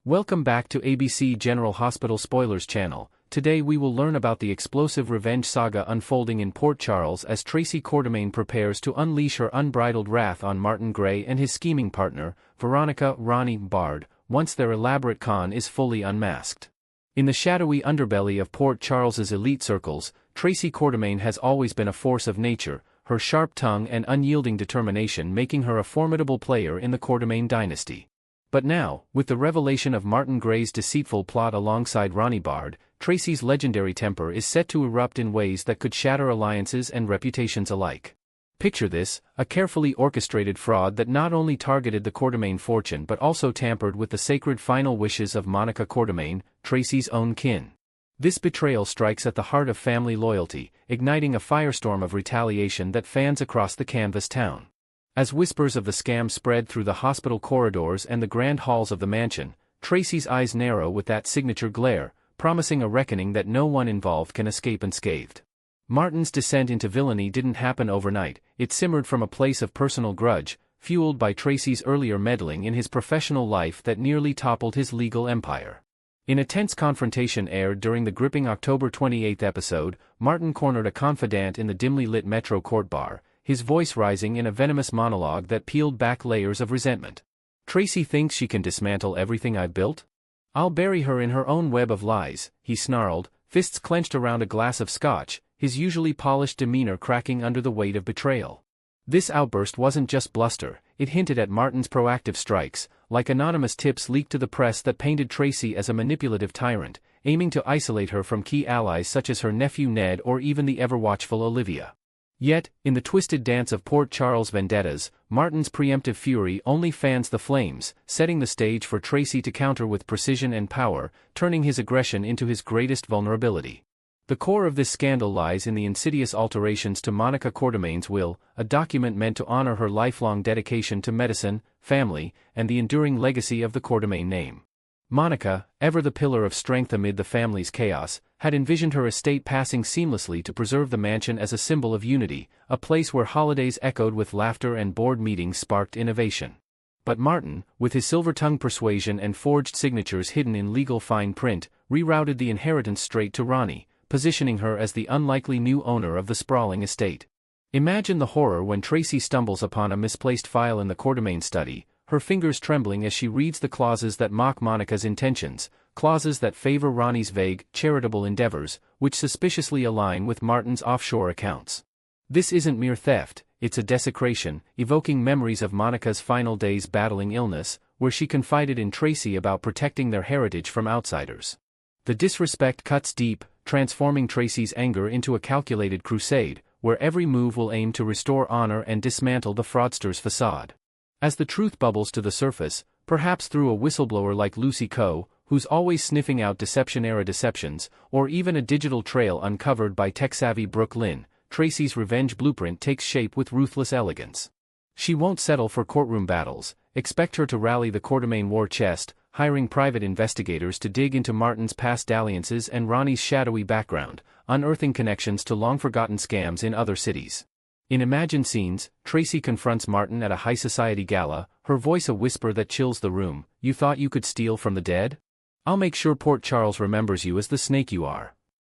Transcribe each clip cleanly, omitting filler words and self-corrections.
Welcome back to ABC General Hospital Spoilers channel. Today we will learn about the explosive revenge saga unfolding in Port Charles as Tracy Quartermaine prepares to unleash her unbridled wrath on Martin Gray and his scheming partner, Veronica Ronnie Bard, once their elaborate con is fully unmasked. In the shadowy underbelly of Port Charles's elite circles, Tracy Quartermaine has always been a force of nature, her sharp tongue and unyielding determination making her a formidable player in the Quartermaine dynasty. But now, with the revelation of Martin Gray's deceitful plot alongside Ronnie Bard, Tracy's legendary temper is set to erupt in ways that could shatter alliances and reputations alike. Picture this, a carefully orchestrated fraud that not only targeted the Quartermaine fortune but also tampered with the sacred final wishes of Monica Quartermaine, Tracy's own kin. This betrayal strikes at the heart of family loyalty, igniting a firestorm of retaliation that fans across the canvas town. As whispers of the scam spread through the hospital corridors and the grand halls of the mansion, Tracy's eyes narrow with that signature glare, promising a reckoning that no one involved can escape unscathed. Martin's descent into villainy didn't happen overnight, it simmered from a place of personal grudge, fueled by Tracy's earlier meddling in his professional life that nearly toppled his legal empire. In a tense confrontation aired during the gripping October 28 episode, Martin cornered a confidant in the dimly lit Metro court bar, his voice rising in a venomous monologue that peeled back layers of resentment. "Tracy thinks she can dismantle everything I've built? I'll bury her in her own web of lies," he snarled, fists clenched around a glass of scotch, his usually polished demeanor cracking under the weight of betrayal. This outburst wasn't just bluster, it hinted at Martin's proactive strikes, like anonymous tips leaked to the press that painted Tracy as a manipulative tyrant, aiming to isolate her from key allies such as her nephew Ned or even the ever-watchful Olivia. Yet, in the twisted dance of Port Charles vendettas, Martin's preemptive fury only fans the flames, setting the stage for Tracy to counter with precision and power, turning his aggression into his greatest vulnerability. The core of this scandal lies in the insidious alterations to Monica Quartermaine's will, a document meant to honor her lifelong dedication to medicine, family, and the enduring legacy of the Quartermaine name. Monica, ever the pillar of strength amid the family's chaos, had envisioned her estate passing seamlessly to preserve the mansion as a symbol of unity, a place where holidays echoed with laughter and board meetings sparked innovation. But Martin, with his silver-tongued persuasion and forged signatures hidden in legal fine print, rerouted the inheritance straight to Ronnie, positioning her as the unlikely new owner of the sprawling estate. Imagine the horror when Tracy stumbles upon a misplaced file in the Quartermaine study, her fingers trembling as she reads the clauses that mock Monica's intentions, clauses that favor Ronnie's vague, charitable endeavors, which suspiciously align with Martin's offshore accounts. This isn't mere theft, it's a desecration, evoking memories of Monica's final days battling illness, where she confided in Tracy about protecting their heritage from outsiders. The disrespect cuts deep, transforming Tracy's anger into a calculated crusade, where every move will aim to restore honor and dismantle the fraudster's facade. As the truth bubbles to the surface, perhaps through a whistleblower like Lucy Coe, who's always sniffing out deception-era deceptions, or even a digital trail uncovered by tech-savvy Brooke Lynn, Tracy's revenge blueprint takes shape with ruthless elegance. She won't settle for courtroom battles, expect her to rally the Quartermaine war chest, hiring private investigators to dig into Martin's past dalliances and Ronnie's shadowy background, unearthing connections to long-forgotten scams in other cities. In imagined scenes, Tracy confronts Martin at a high-society gala, her voice a whisper that chills the room. "You thought you could steal from the dead? I'll make sure Port Charles remembers you as the snake you are."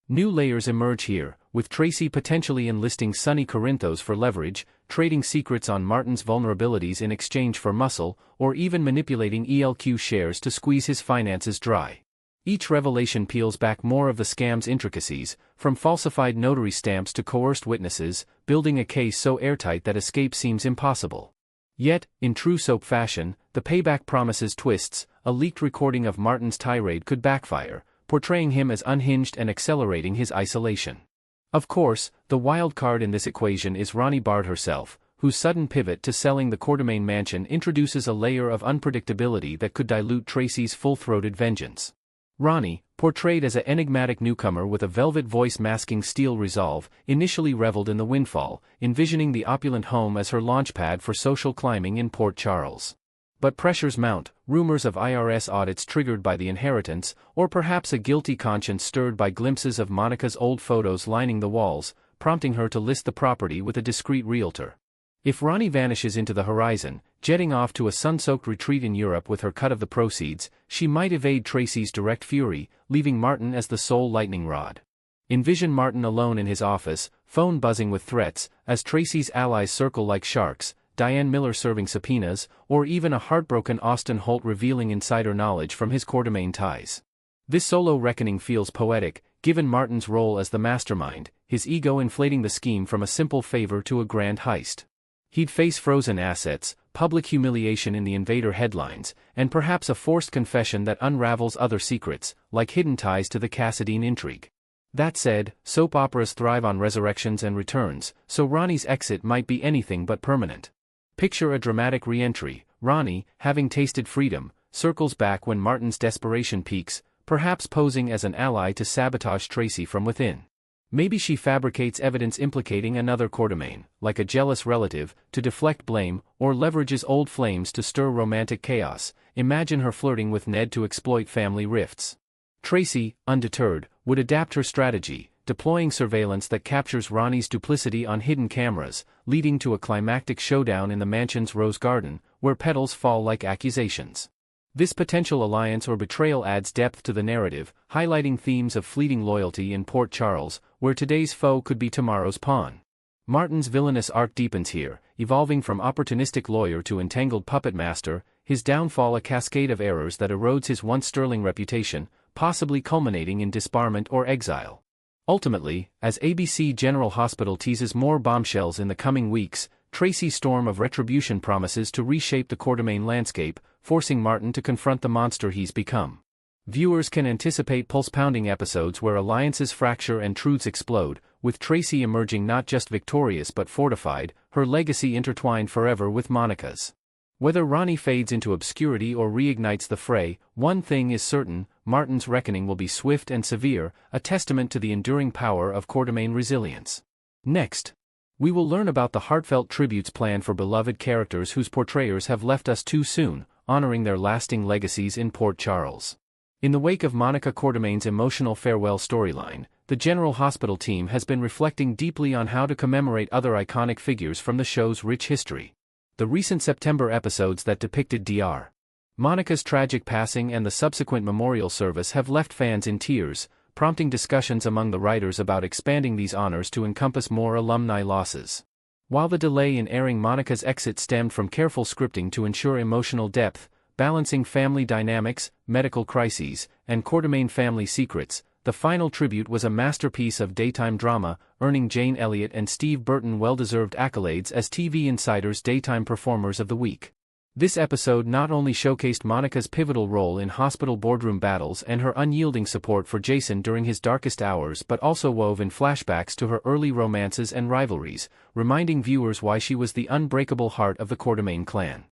New layers emerge here, with Tracy potentially enlisting Sonny Corinthos for leverage, trading secrets on Martin's vulnerabilities in exchange for muscle, or even manipulating ELQ shares to squeeze his finances dry. Each revelation peels back more of the scam's intricacies, from falsified notary stamps to coerced witnesses, building a case so airtight that escape seems impossible. Yet, in true soap fashion, the payback promises twists. A leaked recording of Martin's tirade could backfire, portraying him as unhinged and accelerating his isolation. Of course, the wild card in this equation is Ronnie Bard herself, whose sudden pivot to selling the Quartermaine mansion introduces a layer of unpredictability that could dilute Tracy's full-throated vengeance. Ronnie, portrayed as an enigmatic newcomer with a velvet voice masking steel resolve, initially reveled in the windfall, envisioning the opulent home as her launchpad for social climbing in Port Charles. But pressures mount, rumors of IRS audits triggered by the inheritance, or perhaps a guilty conscience stirred by glimpses of Monica's old photos lining the walls, prompting her to list the property with a discreet realtor. If Ronnie vanishes into the horizon, Jetting off to a sun-soaked retreat in Europe with her cut of the proceeds, she might evade Tracy's direct fury, leaving Martin as the sole lightning rod. Envision Martin alone in his office, phone buzzing with threats, as Tracy's allies circle like sharks, Diane Miller serving subpoenas, or even a heartbroken Austin Holt revealing insider knowledge from his Quartermain ties. This solo reckoning feels poetic, given Martin's role as the mastermind, his ego inflating the scheme from a simple favor to a grand heist. He'd face frozen assets, public humiliation in the invader headlines, and perhaps a forced confession that unravels other secrets, like hidden ties to the Cassadine intrigue. That said, soap operas thrive on resurrections and returns, so Ronnie's exit might be anything but permanent. Picture a dramatic re-entry. Ronnie, having tasted freedom, circles back when Martin's desperation peaks, perhaps posing as an ally to sabotage Tracy from within. Maybe she fabricates evidence implicating another Quartermain, like a jealous relative, to deflect blame, or leverages old flames to stir romantic chaos. Imagine her flirting with Ned to exploit family rifts. Tracy, undeterred, would adapt her strategy, deploying surveillance that captures Ronnie's duplicity on hidden cameras, leading to a climactic showdown in the mansion's rose garden, where petals fall like accusations. This potential alliance or betrayal adds depth to the narrative, highlighting themes of fleeting loyalty in Port Charles, where today's foe could be tomorrow's pawn. Martin's villainous arc deepens here, evolving from opportunistic lawyer to entangled puppet master, his downfall a cascade of errors that erodes his once sterling reputation, possibly culminating in disbarment or exile. Ultimately, as ABC General Hospital teases more bombshells in the coming weeks, Tracy's storm of retribution promises to reshape the Quartermain landscape, forcing Martin to confront the monster he's become. Viewers can anticipate pulse-pounding episodes where alliances fracture and truths explode, with Tracy emerging not just victorious but fortified, her legacy intertwined forever with Monica's. Whether Ronnie fades into obscurity or reignites the fray, one thing is certain: Martin's reckoning will be swift and severe, a testament to the enduring power of Quartermain resilience. Next, we will learn about the heartfelt tributes planned for beloved characters whose portrayers have left us too soon, honoring their lasting legacies in Port Charles. In the wake of Monica Quartermain's emotional farewell storyline, the General Hospital team has been reflecting deeply on how to commemorate other iconic figures from the show's rich history. The recent September episodes that depicted Dr. Monica's tragic passing and the subsequent memorial service have left fans in tears, prompting discussions among the writers about expanding these honors to encompass more alumni losses. While the delay in airing Monica's exit stemmed from careful scripting to ensure emotional depth, balancing family dynamics, medical crises, and Quartermain family secrets, the final tribute was a masterpiece of daytime drama, earning Jane Elliott and Steve Burton well-deserved accolades as TV Insider's Daytime Performers of the Week. This episode not only showcased Monica's pivotal role in hospital boardroom battles and her unyielding support for Jason during his darkest hours but also wove in flashbacks to her early romances and rivalries, reminding viewers why she was the unbreakable heart of the Quartermain clan.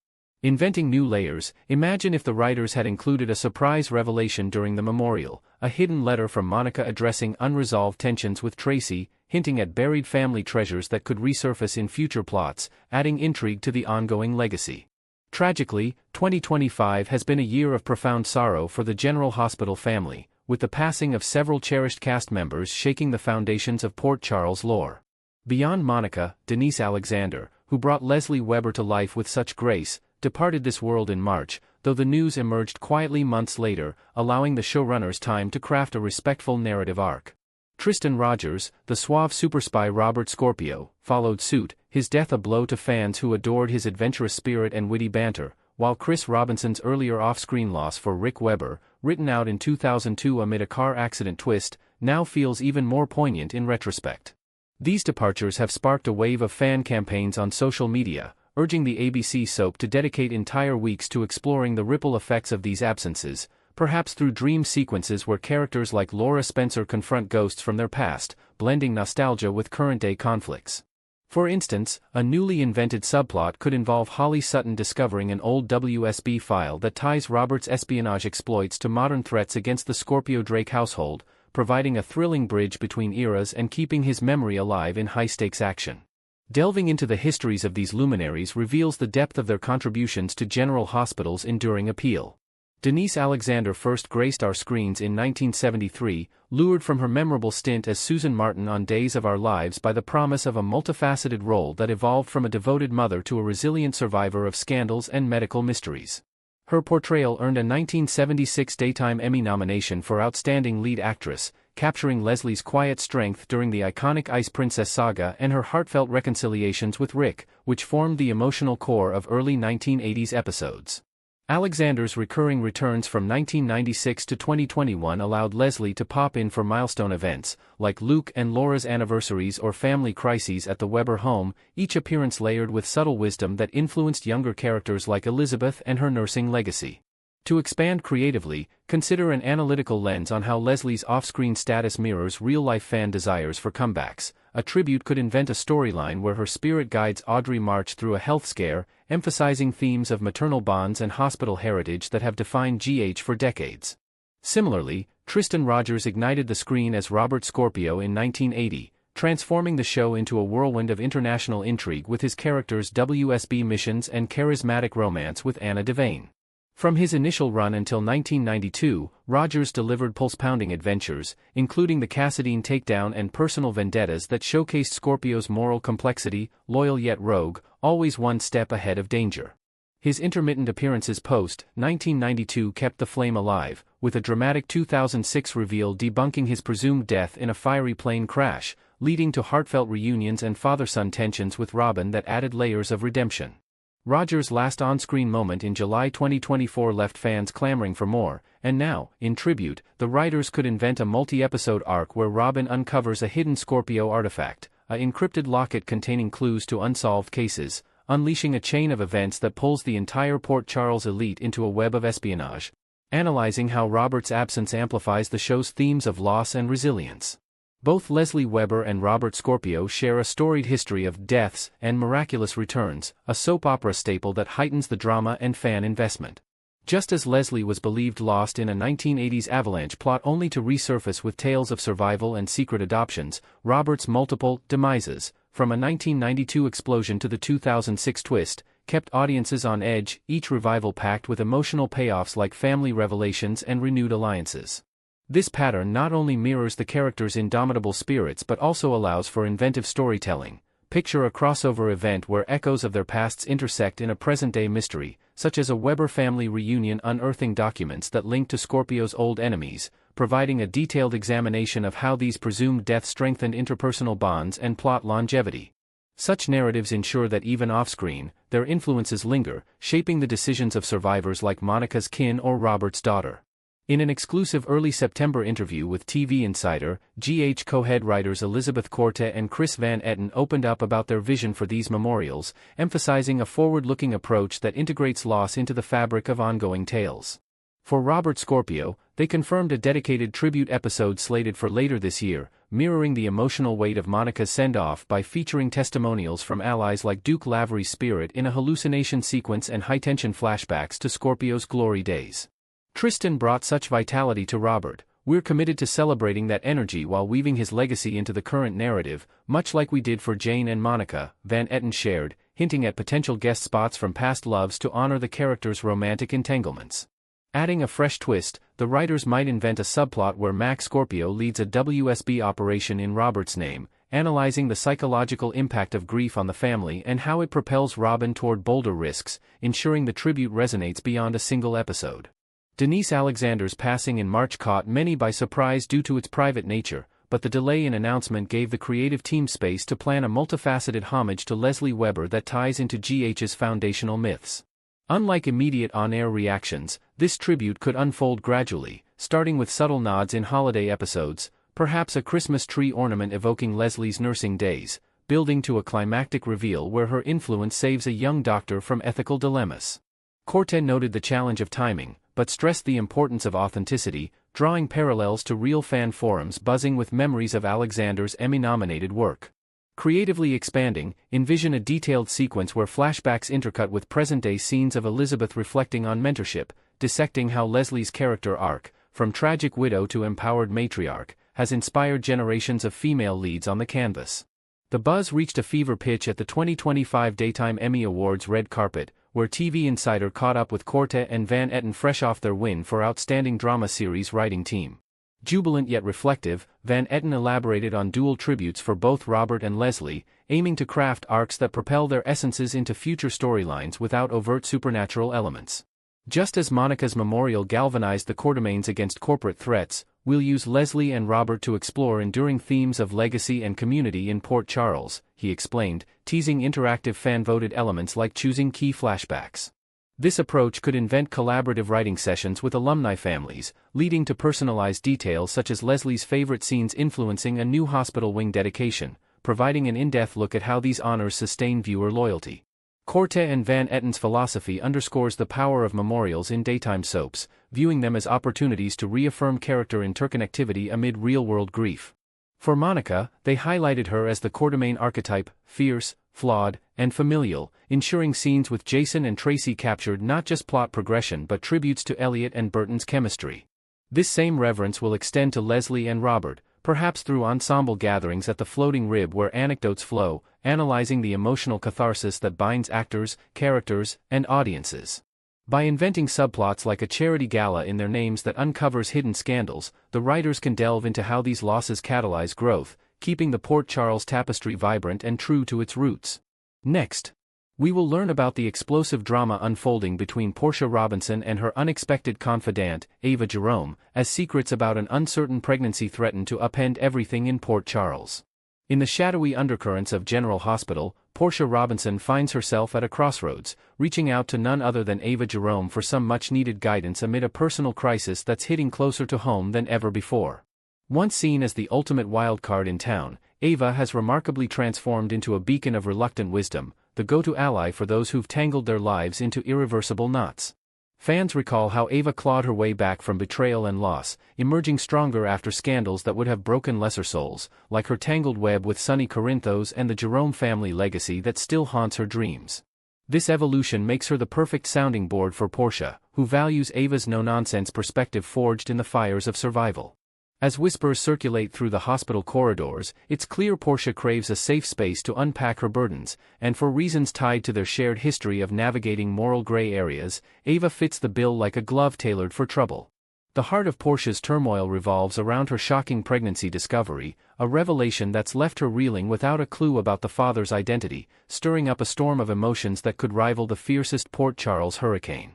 Inventing new layers, imagine if the writers had included a surprise revelation during the memorial, a hidden letter from Monica addressing unresolved tensions with Tracy, hinting at buried family treasures that could resurface in future plots, adding intrigue to the ongoing legacy. Tragically, 2025 has been a year of profound sorrow for the General Hospital family, with the passing of several cherished cast members shaking the foundations of Port Charles lore. Beyond Monica, Denise Alexander, who brought Lesley Weber to life with such grace, departed this world in March, though the news emerged quietly months later, allowing the showrunners time to craft a respectful narrative arc. Tristan Rogers, the suave superspy Robert Scorpio, followed suit, his death a blow to fans who adored his adventurous spirit and witty banter, while Chris Robinson's earlier off-screen loss for Rick Weber, written out in 2002 amid a car accident twist, now feels even more poignant in retrospect. These departures have sparked a wave of fan campaigns on social media, urging the ABC soap to dedicate entire weeks to exploring the ripple effects of these absences, perhaps through dream sequences where characters like Laura Spencer confront ghosts from their past, blending nostalgia with current-day conflicts. For instance, a newly invented subplot could involve Holly Sutton discovering an old WSB file that ties Robert's espionage exploits to modern threats against the Scorpio Drake household, providing a thrilling bridge between eras and keeping his memory alive in high-stakes action. Delving into the histories of these luminaries reveals the depth of their contributions to General Hospital's enduring appeal. Denise Alexander first graced our screens in 1973, lured from her memorable stint as Susan Martin on Days of Our Lives by the promise of a multifaceted role that evolved from a devoted mother to a resilient survivor of scandals and medical mysteries. Her portrayal earned a 1976 Daytime Emmy nomination for Outstanding Lead Actress, capturing Lesley's quiet strength during the iconic Ice Princess saga and her heartfelt reconciliations with Rick, which formed the emotional core of early 1980s episodes. Alexander's recurring returns from 1996 to 2021 allowed Lesley to pop in for milestone events, like Luke and Laura's anniversaries or family crises at the Weber home, each appearance layered with subtle wisdom that influenced younger characters like Elizabeth and her nursing legacy. To expand creatively, consider an analytical lens on how Lesley's off-screen status mirrors real-life fan desires for comebacks. A tribute could invent a storyline where her spirit guides Audrey March through a health scare, emphasizing themes of maternal bonds and hospital heritage that have defined GH for decades. Similarly, Tristan Rogers ignited the screen as Robert Scorpio in 1980, transforming the show into a whirlwind of international intrigue with his characters' WSB missions and charismatic romance with Anna Devane. From his initial run until 1992, Rogers delivered pulse-pounding adventures, including the Cassadine takedown and personal vendettas that showcased Scorpio's moral complexity, loyal yet rogue, always one step ahead of danger. His intermittent appearances post-1992 kept the flame alive, with a dramatic 2006 reveal debunking his presumed death in a fiery plane crash, leading to heartfelt reunions and father-son tensions with Robin that added layers of redemption. Rogers' last on-screen moment in July 2024 left fans clamoring for more, and now, in tribute, the writers could invent a multi-episode arc where Robin uncovers a hidden Scorpio artifact, an encrypted locket containing clues to unsolved cases, unleashing a chain of events that pulls the entire Port Charles elite into a web of espionage, analyzing how Robert's absence amplifies the show's themes of loss and resilience. Both Lesley Weber and Robert Scorpio share a storied history of deaths and miraculous returns, a soap opera staple that heightens the drama and fan investment. Just as Lesley was believed lost in a 1980s avalanche plot only to resurface with tales of survival and secret adoptions, Robert's multiple demises, from a 1992 explosion to the 2006 twist, kept audiences on edge, each revival packed with emotional payoffs like family revelations and renewed alliances. This pattern not only mirrors the characters' indomitable spirits but also allows for inventive storytelling. Picture a crossover event where echoes of their pasts intersect in a present-day mystery, such as a Weber family reunion unearthing documents that link to Scorpio's old enemies, providing a detailed examination of how these presumed deaths strengthened interpersonal bonds and plot longevity. Such narratives ensure that even off-screen, their influences linger, shaping the decisions of survivors like Monica's kin or Robert's daughter. In an exclusive early September interview with TV Insider, GH co-head writers Elizabeth Corte and Chris Van Etten opened up about their vision for these memorials, emphasizing a forward-looking approach that integrates loss into the fabric of ongoing tales. For Robert Scorpio, they confirmed a dedicated tribute episode slated for later this year, mirroring the emotional weight of Monica's send-off by featuring testimonials from allies like Duke Lavery's spirit in a hallucination sequence and high-tension flashbacks to Scorpio's glory days. Tristan brought such vitality to Robert. We're committed to celebrating that energy while weaving his legacy into the current narrative, much like we did for Jane and Monica, Van Etten shared, hinting at potential guest spots from past loves to honor the characters' romantic entanglements. Adding a fresh twist, the writers might invent a subplot where Mac Scorpio leads a WSB operation in Robert's name, analyzing the psychological impact of grief on the family and how it propels Robin toward bolder risks, ensuring the tribute resonates beyond a single episode. Denise Alexander's passing in March caught many by surprise due to its private nature, but the delay in announcement gave the creative team space to plan a multifaceted homage to Lesley Weber that ties into GH's foundational myths. Unlike immediate on-air reactions, this tribute could unfold gradually, starting with subtle nods in holiday episodes, perhaps a Christmas tree ornament evoking Lesley's nursing days, building to a climactic reveal where her influence saves a young doctor from ethical dilemmas. Corte noted the challenge of timing, but stressed the importance of authenticity, drawing parallels to real fan forums buzzing with memories of Alexander's Emmy-nominated work. Creatively expanding, envision a detailed sequence where flashbacks intercut with present-day scenes of Elizabeth reflecting on mentorship, dissecting how Lesley's character arc, from tragic widow to empowered matriarch, has inspired generations of female leads on the canvas. The buzz reached a fever pitch at the 2025 Daytime Emmy Awards red carpet, where TV Insider caught up with Portia and Van Etten fresh off their win for Outstanding Drama Series Writing Team. Jubilant yet reflective, Van Etten elaborated on dual tributes for both Robert and Lesley, aiming to craft arcs that propel their essences into future storylines without overt supernatural elements. Just as Monica's memorial galvanized the Quartermaines against corporate threats, we'll use Lesley and Robert to explore enduring themes of legacy and community in Port Charles, he explained, teasing interactive fan-voted elements like choosing key flashbacks. This approach could invent collaborative writing sessions with alumni families, leading to personalized details such as Lesley's favorite scenes influencing a new hospital wing dedication, providing an in-depth look at how these honors sustain viewer loyalty. Portia and Van Etten's philosophy underscores the power of memorials in daytime soaps, viewing them as opportunities to reaffirm character interconnectivity amid real-world grief. For Monica, they highlighted her as the Quartermaine archetype, fierce, flawed, and familial, ensuring scenes with Jason and Tracy captured not just plot progression but tributes to Elliot and Burton's chemistry. This same reverence will extend to Lesley and Robert, perhaps through ensemble gatherings at the Floating Rib where anecdotes flow, analyzing the emotional catharsis that binds actors, characters, and audiences. By inventing subplots like a charity gala in their names that uncovers hidden scandals, the writers can delve into how these losses catalyze growth, keeping the Port Charles tapestry vibrant and true to its roots. Next, we will learn about the explosive drama unfolding between Portia Robinson and her unexpected confidant, Ava Jerome, as secrets about an uncertain pregnancy threaten to upend everything in Port Charles. In the shadowy undercurrents of General Hospital, Portia Robinson finds herself at a crossroads, reaching out to none other than Ava Jerome for some much-needed guidance amid a personal crisis that's hitting closer to home than ever before. Once seen as the ultimate wildcard in town, Ava has remarkably transformed into a beacon of reluctant wisdom, the go-to ally for those who've tangled their lives into irreversible knots. Fans recall how Ava clawed her way back from betrayal and loss, emerging stronger after scandals that would have broken lesser souls, like her tangled web with Sonny Corinthos and the Jerome family legacy that still haunts her dreams. This evolution makes her the perfect sounding board for Portia, who values Ava's no-nonsense perspective forged in the fires of survival. As whispers circulate through the hospital corridors, it's clear Portia craves a safe space to unpack her burdens, and for reasons tied to their shared history of navigating moral gray areas, Ava fits the bill like a glove tailored for trouble. The heart of Portia's turmoil revolves around her shocking pregnancy discovery, a revelation that's left her reeling without a clue about the father's identity, stirring up a storm of emotions that could rival the fiercest Port Charles hurricane.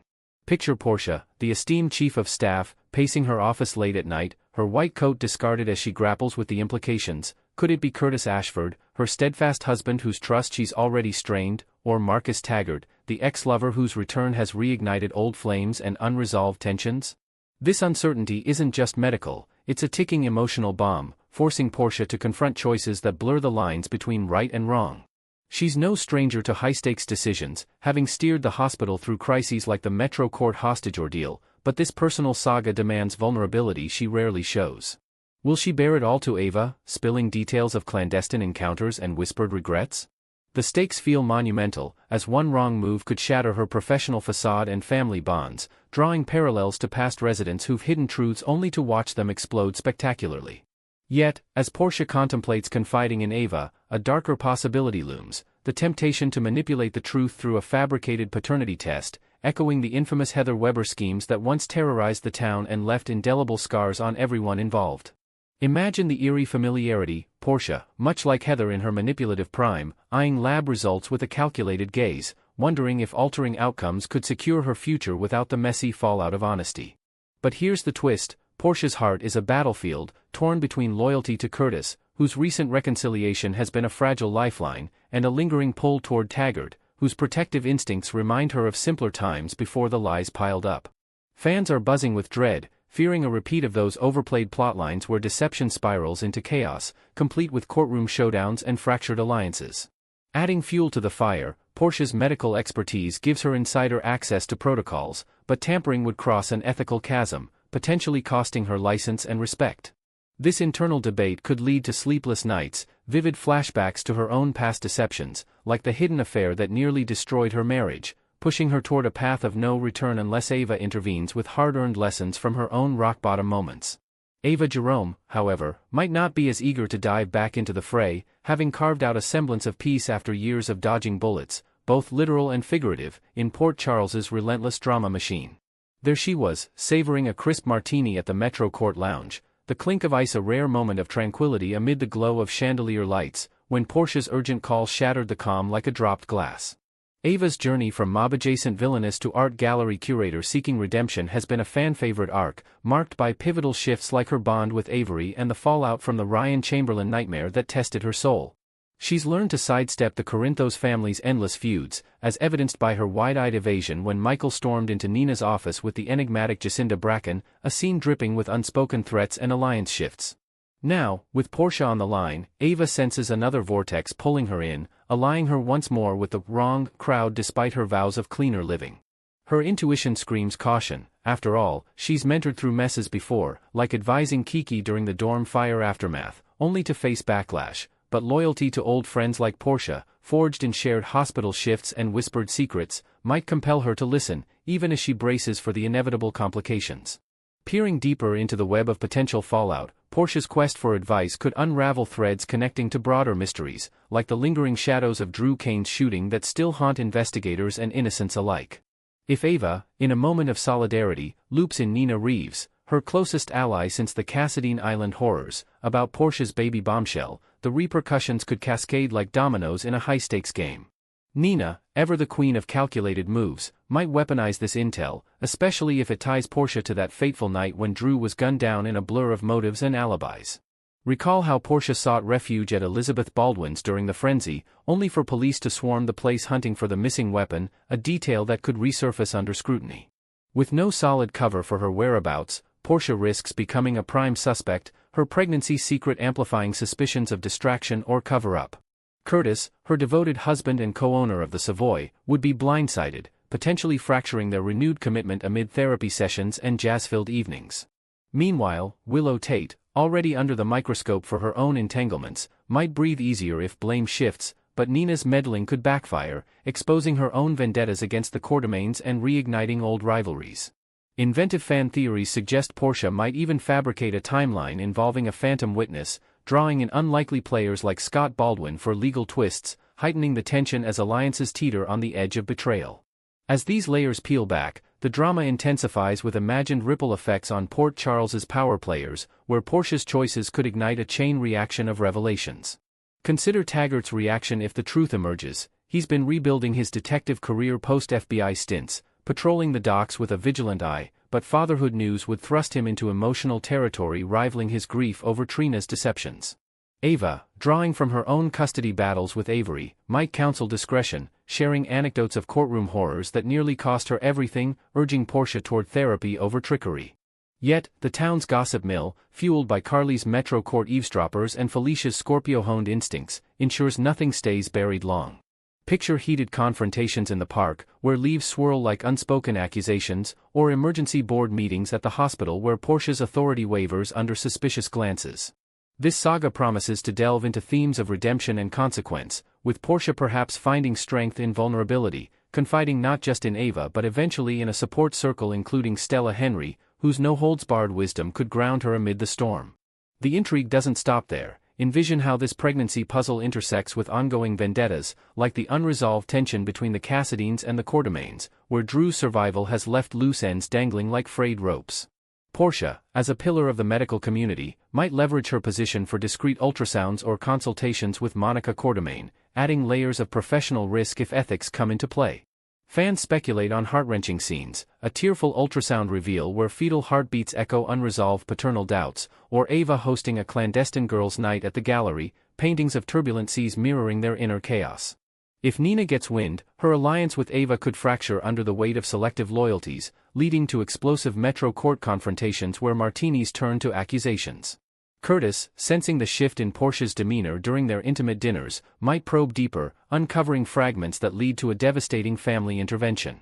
Picture Portia, the esteemed chief of staff, pacing her office late at night, her white coat discarded as she grapples with the implications. Could it be Curtis Ashford, her steadfast husband whose trust she's already strained, or Marcus Taggart, the ex-lover whose return has reignited old flames and unresolved tensions? This uncertainty isn't just medical, it's a ticking emotional bomb, forcing Portia to confront choices that blur the lines between right and wrong. She's no stranger to high-stakes decisions, having steered the hospital through crises like the Metro Court hostage ordeal, but this personal saga demands vulnerability she rarely shows. Will she bear it all to Ava, spilling details of clandestine encounters and whispered regrets? The stakes feel monumental, as one wrong move could shatter her professional facade and family bonds, drawing parallels to past residents who've hidden truths only to watch them explode spectacularly. Yet, as Portia contemplates confiding in Ava, a darker possibility looms, the temptation to manipulate the truth through a fabricated paternity test, echoing the infamous Heather Weber schemes that once terrorized the town and left indelible scars on everyone involved. Imagine the eerie familiarity, Portia, much like Heather in her manipulative prime, eyeing lab results with a calculated gaze, wondering if altering outcomes could secure her future without the messy fallout of honesty. But here's the twist. Portia's heart is a battlefield, torn between loyalty to Curtis, whose recent reconciliation has been a fragile lifeline, and a lingering pull toward Taggart, whose protective instincts remind her of simpler times before the lies piled up. Fans are buzzing with dread, fearing a repeat of those overplayed plotlines where deception spirals into chaos, complete with courtroom showdowns and fractured alliances. Adding fuel to the fire, Portia's medical expertise gives her insider access to protocols, but tampering would cross an ethical chasm, potentially costing her license and respect. This internal debate could lead to sleepless nights, vivid flashbacks to her own past deceptions, like the hidden affair that nearly destroyed her marriage, pushing her toward a path of no return unless Ava intervenes with hard-earned lessons from her own rock-bottom moments. Ava Jerome, however, might not be as eager to dive back into the fray, having carved out a semblance of peace after years of dodging bullets. both literal and figurative, in Port Charles's relentless drama machine. There she was, savoring a crisp martini at the Metro Court Lounge, the clink of ice a rare moment of tranquility amid the glow of chandelier lights, when Portia's urgent call shattered the calm like a dropped glass. Ava's journey from mob-adjacent villainess to art gallery curator seeking redemption has been a fan-favorite arc, marked by pivotal shifts like her bond with Avery and the fallout from the Ryan Chamberlain nightmare that tested her soul. She's learned to sidestep the Corinthos family's endless feuds, as evidenced by her wide-eyed evasion when Michael stormed into Nina's office with the enigmatic Jacinda Bracken, a scene dripping with unspoken threats and alliance shifts. Now, with Portia on the line, Ava senses another vortex pulling her in, allying her once more with the wrong crowd despite her vows of cleaner living. Her intuition screams caution. After all, she's mentored through messes before, like advising Kiki during the dorm fire aftermath, only to face backlash. But loyalty to old friends like Portia, forged in shared hospital shifts and whispered secrets, might compel her to listen, even as she braces for the inevitable complications. Peering deeper into the web of potential fallout, Portia's quest for advice could unravel threads connecting to broader mysteries, like the lingering shadows of Drew Kane's shooting that still haunt investigators and innocents alike. If Ava, in a moment of solidarity, loops in Nina Reeves, her closest ally since the Cassadine Island horrors, about Portia's baby bombshell, the repercussions could cascade like dominoes in a high-stakes game. Nina, ever the queen of calculated moves, might weaponize this intel, especially if it ties Portia to that fateful night when Drew was gunned down in a blur of motives and alibis. Recall how Portia sought refuge at Elizabeth Baldwin's during the frenzy, only for police to swarm the place hunting for the missing weapon, a detail that could resurface under scrutiny. With no solid cover for her whereabouts, Portia risks becoming a prime suspect, her pregnancy secret amplifying suspicions of distraction or cover-up. Curtis, her devoted husband and co-owner of the Savoy, would be blindsided, potentially fracturing their renewed commitment amid therapy sessions and jazz-filled evenings. Meanwhile, Willow Tate, already under the microscope for her own entanglements, might breathe easier if blame shifts, but Nina's meddling could backfire, exposing her own vendettas against the Quartermaines and reigniting old rivalries. Inventive fan theories suggest Portia might even fabricate a timeline involving a phantom witness, drawing in unlikely players like Scott Baldwin for legal twists, heightening the tension as alliances teeter on the edge of betrayal. As these layers peel back, the drama intensifies with imagined ripple effects on Port Charles's power players, where Portia's choices could ignite a chain reaction of revelations. Consider Taggart's reaction if the truth emerges. He's been rebuilding his detective career post-FBI stints, patrolling the docks with a vigilant eye, but fatherhood news would thrust him into emotional territory rivaling his grief over Trina's deceptions. Ava, drawing from her own custody battles with Avery, might counsel discretion, sharing anecdotes of courtroom horrors that nearly cost her everything, urging Portia toward therapy over trickery. Yet, the town's gossip mill, fueled by Carly's Metro Court eavesdroppers and Felicia's Scorpio-honed instincts, ensures nothing stays buried long. Picture heated confrontations in the park, where leaves swirl like unspoken accusations, or emergency board meetings at the hospital where Portia's authority wavers under suspicious glances. This saga promises to delve into themes of redemption and consequence, with Portia perhaps finding strength in vulnerability, confiding not just in Ava but eventually in a support circle including Stella Henry, whose no-holds-barred wisdom could ground her amid the storm. The intrigue doesn't stop there. Envision how this pregnancy puzzle intersects with ongoing vendettas, like the unresolved tension between the Cassadines and the Quartermaines, where Drew's survival has left loose ends dangling like frayed ropes. Portia, as a pillar of the medical community, might leverage her position for discreet ultrasounds or consultations with Monica Quartermaine, adding layers of professional risk if ethics come into play. Fans speculate on heart-wrenching scenes, a tearful ultrasound reveal where fetal heartbeats echo unresolved paternal doubts, or Ava hosting a clandestine girls' night at the gallery, paintings of turbulent seas mirroring their inner chaos. If Nina gets wind, her alliance with Ava could fracture under the weight of selective loyalties, leading to explosive Metro Court confrontations where martinis turn to accusations. Curtis, sensing the shift in Portia's demeanor during their intimate dinners, might probe deeper, uncovering fragments that lead to a devastating family intervention.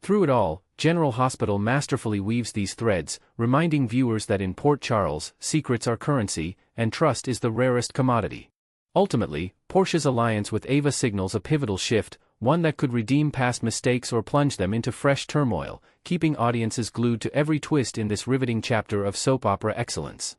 Through it all, General Hospital masterfully weaves these threads, reminding viewers that in Port Charles, secrets are currency, and trust is the rarest commodity. Ultimately, Portia's alliance with Ava signals a pivotal shift, one that could redeem past mistakes or plunge them into fresh turmoil, keeping audiences glued to every twist in this riveting chapter of soap opera excellence.